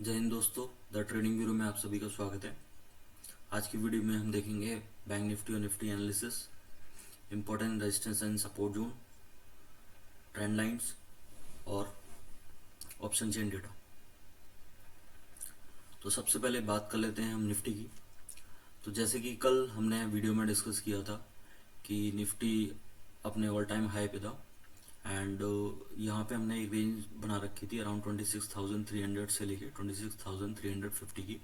जय हिंद दोस्तों, the trading bureau में आप सभी का स्वागत है। आज की वीडियो में हम देखेंगे बैंक निफ्टी और Nifty analysis, important resistance and support zone, trend lines और ऑप्शन चेन डेटा। तो सबसे पहले बात कर लेते हैं हम निफ्टी की। तो जैसे कि कल हमने वीडियो में डिस्कस किया था कि निफ्टी अपने ऑल टाइम हाई पे था एंड यहाँ पे हमने एक रेंज बना रखी थी अराउंड 26,300 से लेके 26,350 की।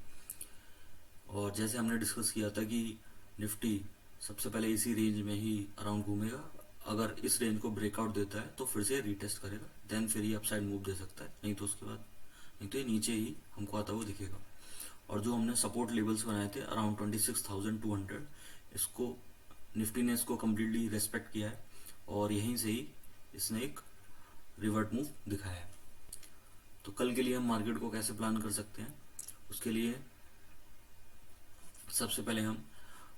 और जैसे हमने डिस्कस किया था कि निफ्टी सबसे पहले इसी रेंज में ही अराउंड घूमेगा, अगर इस रेंज को ब्रेकआउट देता है तो फिर से रीटेस्ट करेगा, देन फिर ये अपसाइड मूव दे सकता है, नहीं तो उसके बाद नहीं तो ये नीचे ही हमको आता हुआ दिखेगा। और जो हमने सपोर्ट लेवल्स बनाए थे अराउंड 26,200, इसको निफ्टी ने इसको कम्प्लीटली रेस्पेक्ट किया है और यहीं से ही इसने एक रिवर्ट मूव दिखाया है। तो कल के लिए हम मार्केट को कैसे प्लान कर सकते हैं, उसके लिए सबसे पहले हम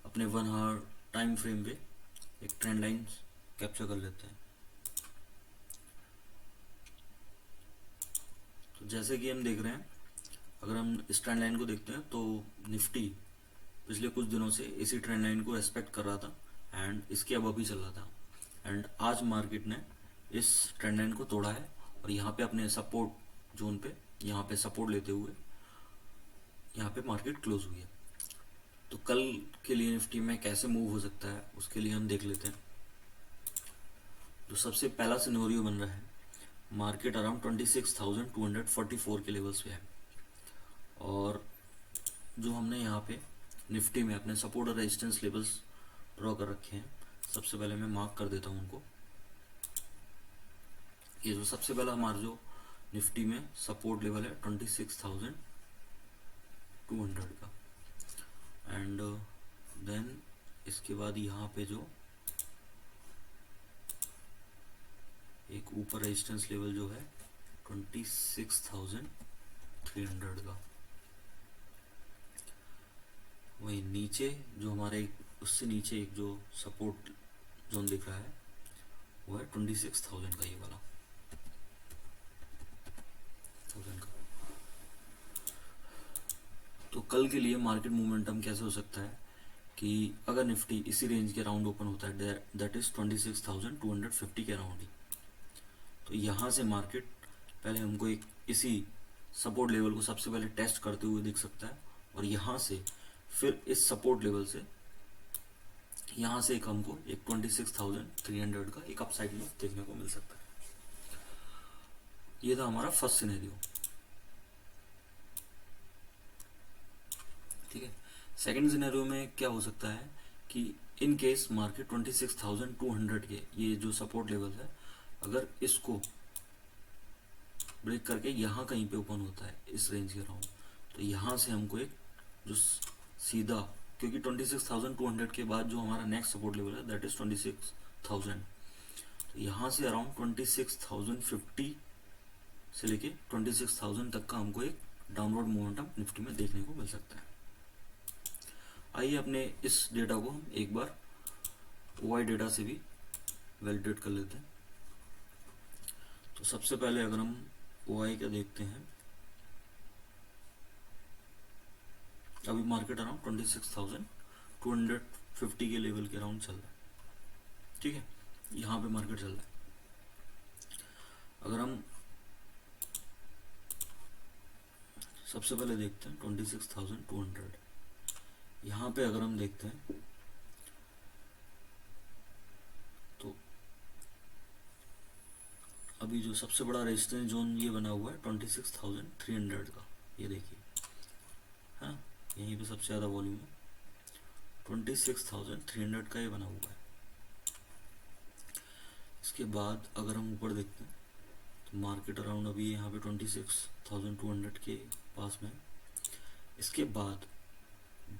अपने 1 आवर टाइम फ्रेम पे एक ट्रेंड लाइन कैप्चर कर लेते हैं। तो जैसे कि हम देख रहे हैं, अगर हम इस ट्रेंड लाइन को देखते हैं तो निफ्टी पिछले कुछ दिनों से इसी ट्रेंड लाइन को रेस्पेक्ट कर रहा था एंड इसके अब अभी चल रहा था एंड आज मार्केट ने इस ट्रेंड लाइन को तोड़ा है और यहाँ पे अपने सपोर्ट जोन पे यहाँ पे सपोर्ट लेते हुए यहाँ पे मार्केट क्लोज हुई है। तो कल के लिए निफ्टी में कैसे मूव हो सकता है उसके लिए हम देख लेते हैं। जो सबसे पहला सिनेरियो बन रहा है, मार्केट अराउंड 26,244 के लेवल्स पे है और जो हमने यहाँ पे निफ्टी में अपने सपोर्ट और रेजिस्टेंस लेवल्स ड्रॉ कर रखे हैं, सबसे पहले मैं मार्क कर देता हूँ उनको। ये जो सबसे पहला हमारा जो निफ्टी में सपोर्ट लेवल है 26,200 का एंड देन इसके बाद यहाँ पे जो एक ऊपर रेजिस्टेंस लेवल जो है 26,300 का, वही नीचे जो हमारे उससे नीचे एक जो सपोर्ट जोन दिख रहा है वो है 26,000 का, ये वाला 1000 का। तो कल के लिए मार्केट मोमेंटम कैसे हो सकता है कि अगर निफ्टी इसी रेंज के अराउंड ओपन होता है, दैट इज 26,250 के अराउंड ही, तो यहाँ से मार्केट पहले हमको एक इसी सपोर्ट लेवल को सबसे पहले टेस्ट करते हुए दिख सकता है और यहाँ से फिर इस सपोर्ट लेवल से यहाँ से एक हमको एक 26,300 का एक अपसाइड मूव देखने को मिल सकता है। ये था हमारा फर्स्ट सिनेरियो, ठीक है। सेकंड सिनेरियो में क्या हो सकता है कि इन केस मार्केट 26,200 के ये जो सपोर्ट लेवल है, अगर इसको ब्रेक करके यहाँ कहीं पे ओपन होता है इस रेंज के अराउंड, तो यहाँ से हमको एक जो सीधा, क्योंकि 26,200 के बाद जो हमारा नेक्स्ट सपोर्ट लेवल है दैट इज 26,000, तो यहाँ से अराउंड 26,050 से लेके 26,000 तक का हमको एक डाउनवर्ड मोमेंटम निफ्टी में देखने को मिल सकता है। आइए अपने इस डेटा को हम एक बार ओआई डेटा से भी वैलिडेट कर लेते हैं। तो सबसे पहले अगर हम ओआई का देखते हैं, अभी मार्केट अराउंड 26,250 के लेवल के अराउंड चल रहा है, ठीक है, यहाँ पे मार्केट चल रहा है। अगर हम सबसे पहले देखते हैं 26,200, यहाँ पे अगर हम देखते हैं तो अभी जो सबसे बड़ा रेजिस्टेंस जोन ये बना हुआ है 26,300 का, ये देखिए, हाँ यहीं पे सबसे ज़्यादा वॉल्यूम है, 26,300 का ये बना हुआ है। इसके बाद अगर हम ऊपर देखते हैं तो मार्केट अराउंड अभी यहाँ पे 26,200 के पास में है। इसके बाद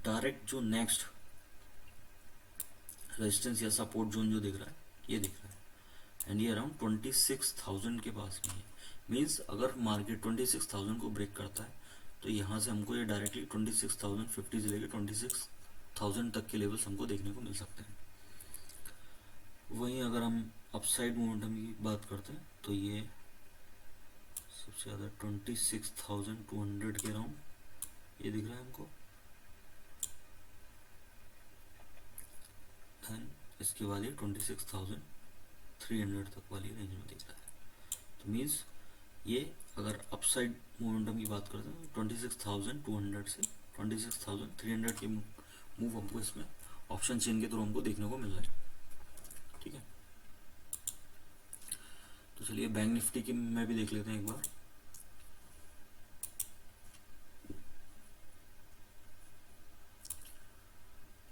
डायरेक्ट जो नेक्स्ट रेजिस्टेंस या सपोर्ट जोन जो दिख रहा है, ये दिख रहा है एंड ये अराउंड 26,000 के पास में है। मीन्स अगर मार्केट 26,000 को ब्रेक करता है तो यहाँ से हमको ये डायरेक्टली 26,050 से लेकर 26,000 तक के लेवल्स हमको देखने को मिल सकते हैं। वहीं अगर हम अपसाइड मोमेंटम की बात करते हैं तो ये सबसे ज़्यादा 26,200 के अराउंड ये दिख रहा है हमको। देन इसके बाद ये 26,300 तक वाली रेंज में दिख रहा है। तो मीन्स ये अगर अपसाइड मोमेंटम की बात करते हैं तो 26,200 से 26,300 के मूव हमको इसमें ऑप्शन चेन के थ्रू हमको देखने को मिल रहा है। ठीक है, तो चलिए बैंक निफ्टी की में भी देख लेते हैं एक बार।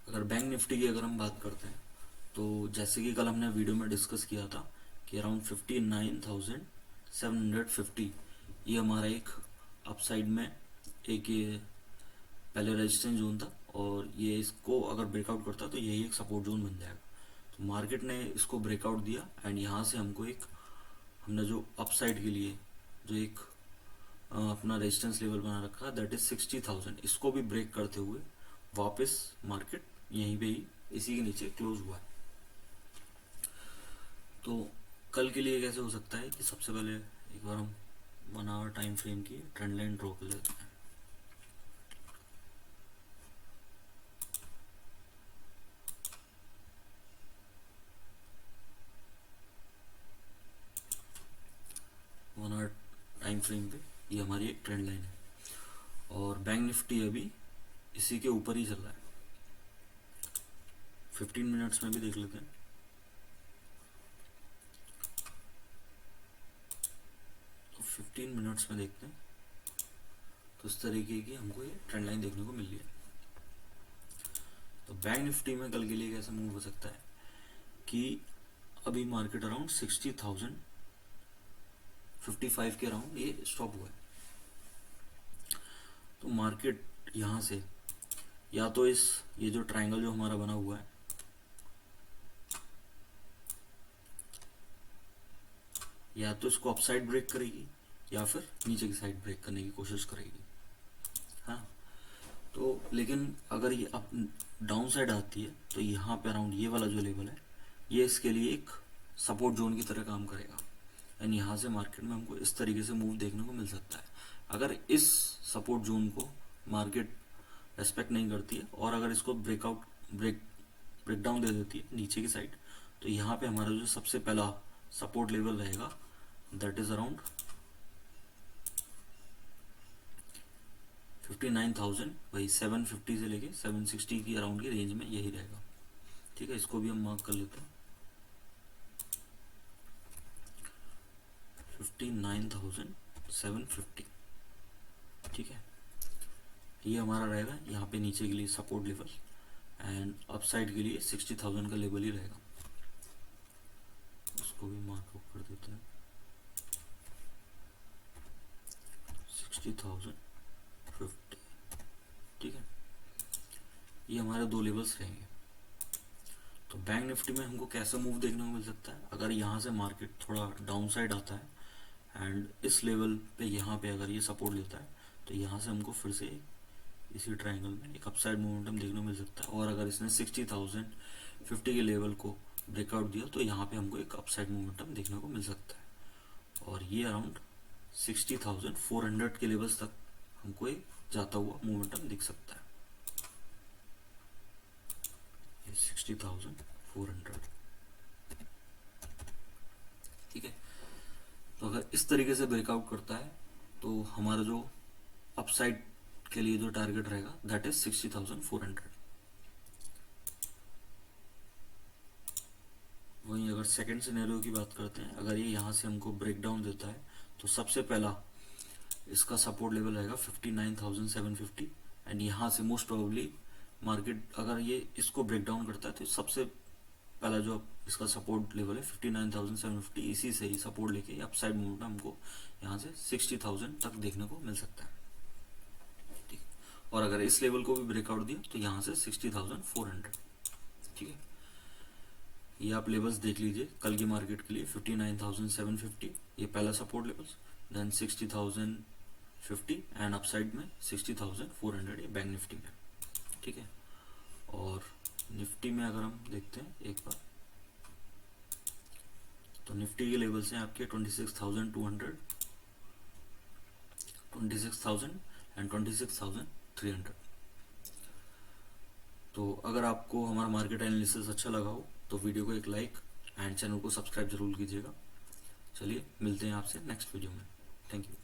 अगर बैंक निफ्टी की अगर हम बात करते हैं तो जैसे कि कल हमने वीडियो में डिस्कस किया था कि अराउंड 59,750 ये हमारा एक अपसाइड में एक ये पहले रेजिस्टेंस जोन था, और ये इसको अगर ब्रेकआउट करता तो यही एक सपोर्ट जोन बन जाएगा। तो मार्केट ने इसको ब्रेकआउट दिया एंड यहाँ से हमको एक हमने जो अपसाइड के लिए जो एक अपना रेजिस्टेंस लेवल बना रखा दैट इज 60,000, इसको भी ब्रेक करते हुए वापस मार्केट यहीं पे ही इसी के नीचे क्लोज हुआ है। तो कल के लिए कैसे हो सकता है कि सबसे पहले एक बार हम 1 आवर टाइम फ्रेम की ट्रेंड लाइन ड्रॉ कर लेते हैं। टाइम फ्रेम पे ये हमारी एक ट्रेंड लाइन है और बैंक निफ्टी अभी इसी के ऊपर ही चल रहा है। 15 मिनट्स में भी देख लेते हैं। तो 15 मिनट्स में देखते हैं तो इस तरीके की हमको ये ट्रेंड लाइन देखने को मिल रही है। तो बैंक निफ्टी में कल के लिए कैसे मूव हो सकता है कि अभी मार्केट अराउंड 60,055 के अराउंड ये स्टॉप हुआ है। तो मार्केट यहाँ से या तो ये जो ट्रायंगल जो हमारा बना हुआ है या तो इसको अपसाइड ब्रेक करेगी या फिर नीचे की साइड ब्रेक करने की कोशिश करेगी। हाँ, तो लेकिन अगर ये अप डाउन साइड आती है तो यहाँ पे अराउंड ये वाला जो लेवल है ये इसके लिए एक सपोर्ट जोन की तरह काम करेगा एंड यहाँ से मार्केट में हमको इस तरीके से मूव देखने को मिल सकता है। अगर इस सपोर्ट जोन को मार्केट रेस्पेक्ट नहीं करती है और अगर इसको ब्रेक डाउन दे देती है नीचे की साइड, तो यहाँ पे हमारा जो सबसे पहला सपोर्ट लेवल रहेगा दैट इज अराउंड 59,000, वही 750 से लेके 760 की अराउंड की रेंज में यही रहेगा। ठीक है, इसको भी हम मार्क कर लेते हैं 59,750। ठीक है, ये हमारा रहेगा यहाँ पे नीचे के लिए सपोर्ट लेवल एंड अपसाइड के लिए 60,000 का लेवल ही रहेगा। उसको भी मार्क कर देते हैं 60,050। ठीक है, ये हमारे दो लेवल्स रहेंगे। तो बैंक निफ्टी में हमको कैसा मूव देखने को मिल सकता है अगर यहाँ से मार्केट थोड़ा डाउन साइड आता है एंड इस लेवल पे यहाँ पे अगर ये सपोर्ट लेता है तो यहाँ से हमको फिर से इसी ट्रायंगल में एक अपसाइड मोमेंटम देखने को मिल सकता है। और अगर इसने 60,050 के लेवल को ब्रेकआउट दिया तो यहाँ पे हमको एक अपसाइड मोमेंटम देखने को मिल सकता है और ये अराउंड 60,400 के लेवल्स तक हमको एक जाता हुआ मोमेंटम दिख सकता है। 60,400। ठीक है, तो अगर इस तरीके से ब्रेकआउट करता है तो हमारा जो अपसाइड के लिए जो टारगेट रहेगा दैट इज 60,400। वहीं अगर सेकंड सिनेरियो की बात करते हैं, अगर ये यहाँ से हमको ब्रेक डाउन देता है तो सबसे पहला इसका सपोर्ट लेवल रहेगा 59,750 एंड यहाँ से मोस्ट प्रोबेबली मार्केट अगर ये इसको ब्रेक डाउन करता है तो सबसे पहला जो इसका सपोर्ट लेवल है 59,750, इसी से ही सपोर्ट लेके अपसाइड मूवमेंट हमको यहाँ से 60,000 तक देखने को मिल सकता है। ठीक, और अगर इस लेवल को भी ब्रेकआउट दिया तो यहाँ से 60,400। ठीक है, ये आप लेवल्स देख लीजिए कल की मार्केट के लिए 59,750 ये पहला support levels, then 60,050 and upside में 60,400 ये बैंक निफ्टी में। ठीक है, और निफ्टी में अगर हम देखते हैं एक बार तो निफ्टी के लेवल्स हैं आपके 26,200, 26,000 एंड 26,300। तो अगर आपको हमारा मार्केट एनालिसिस अच्छा लगा हो तो वीडियो को एक लाइक एंड चैनल को सब्सक्राइब जरूर कीजिएगा। चलिए मिलते हैं आपसे नेक्स्ट वीडियो में। Thank you.